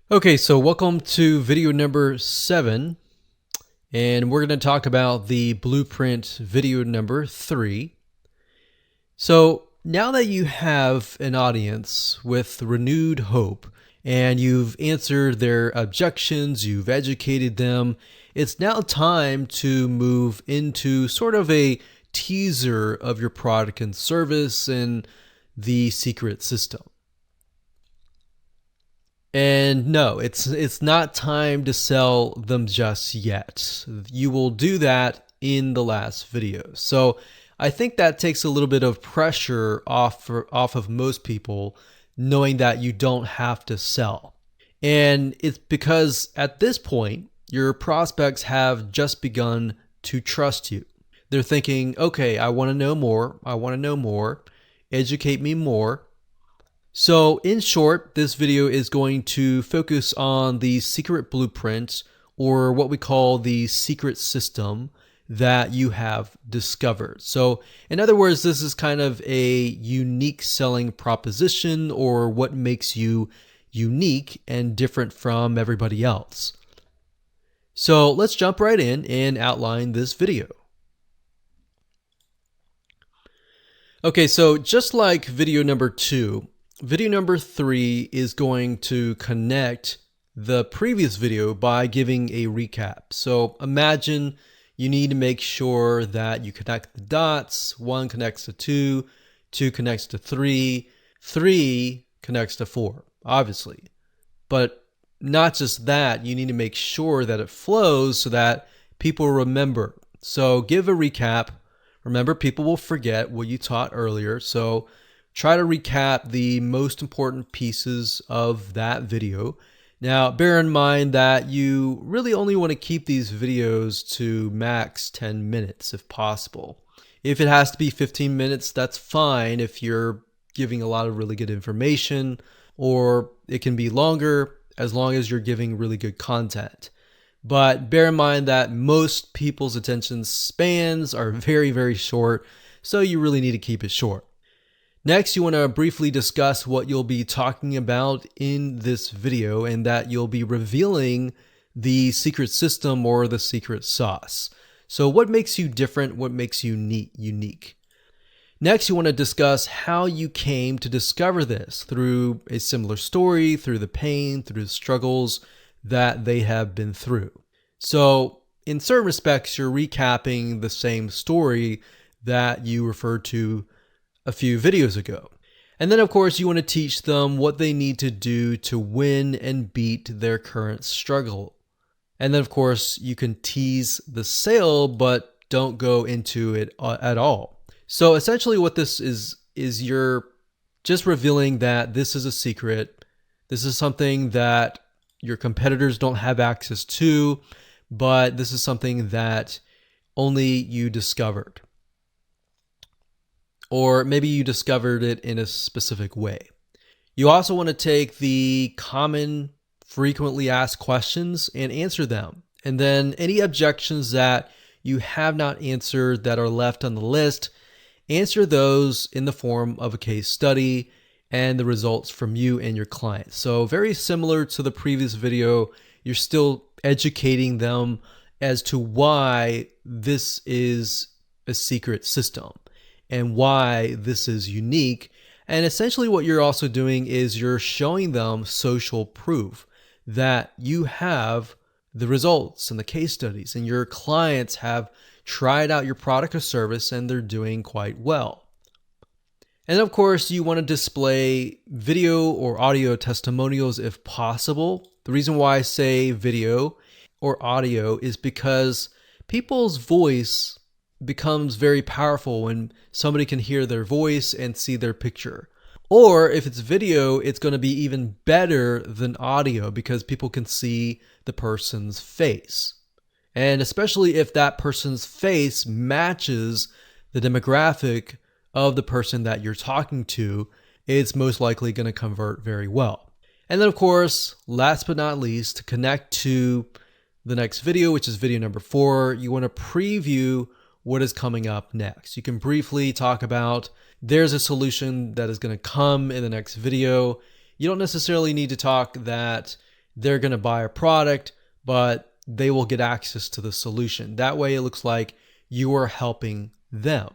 Okay, so welcome to video number 7, and we're going to talk about the blueprint video number 3. So now that you have an audience with renewed hope and you've answered their objections, you've educated them, it's now time to move into sort of a teaser of your product and service and the secret system. And no, it's not time to sell them just yet. You will do that in the last video. So I think that takes a little bit of pressure off of most people, knowing that you don't have to sell. And it's because at this point, your prospects have just begun to trust you. They're thinking, okay, I want to know more. I want to know more. Educate me more. So in short, this video is going to focus on the secret blueprint, or what we call the secret system that you have discovered. So in other words, this is kind of a unique selling proposition, or what makes you unique and different from everybody else. So let's jump right in and outline this video. Okay, so just like video number 2, video number 3 is going to connect the previous video by giving a recap. So imagine you need to make sure that you connect the dots. 1 connects to 2, 2 connects to 3, 3 connects to 4, obviously. But not just that, you need to make sure that it flows so that people remember. So give a recap. Remember, people will forget what you taught earlier. So try to recap the most important pieces of that video. Now, bear in mind that you really only want to keep these videos to max 10 minutes if possible. If it has to be 15 minutes, that's fine if you're giving a lot of really good information, or it can be longer as long as you're giving really good content. But bear in mind that most people's attention spans are very, very short, so you really need to keep it short. Next, you want to briefly discuss what you'll be talking about in this video, and that you'll be revealing the secret system or the secret sauce. So what makes you different? What makes you unique? Next, you want to discuss how you came to discover this through a similar story, through the pain, through the struggles that they have been through. So in certain respects, you're recapping the same story that you referred to a few videos ago. And then of course you want to teach them what they need to do to win and beat their current struggle. And then of course you can tease the sale, but don't go into it at all. So essentially what this is you're just revealing that this is a secret. This is something that your competitors don't have access to, but this is something that only you discovered. Or maybe you discovered it in a specific way. You also want to take the common, frequently asked questions and answer them. And then any objections that you have not answered that are left on the list, answer those in the form of a case study and the results from you and your client. So very similar to the previous video, you're still educating them as to why this is a secret system and why this is unique. And essentially what you're also doing is you're showing them social proof that you have the results and the case studies, and your clients have tried out your product or service and they're doing quite well. And of course, you want to display video or audio testimonials if possible. The reason why I say video or audio is because people's voice becomes very powerful when somebody can hear their voice and see their picture. Or if it's video, it's going to be even better than audio because people can see the person's face. And especially if that person's face matches the demographic of the person that you're talking to, it's most likely going to convert very well. And then of course, last but not least, to connect to the next video, which is video number 4, you want to preview what is coming up next. You can briefly talk about there's a solution that is going to come in the next video. You don't necessarily need to talk that they're going to buy a product, but they will get access to the solution. That way it looks like you are helping them.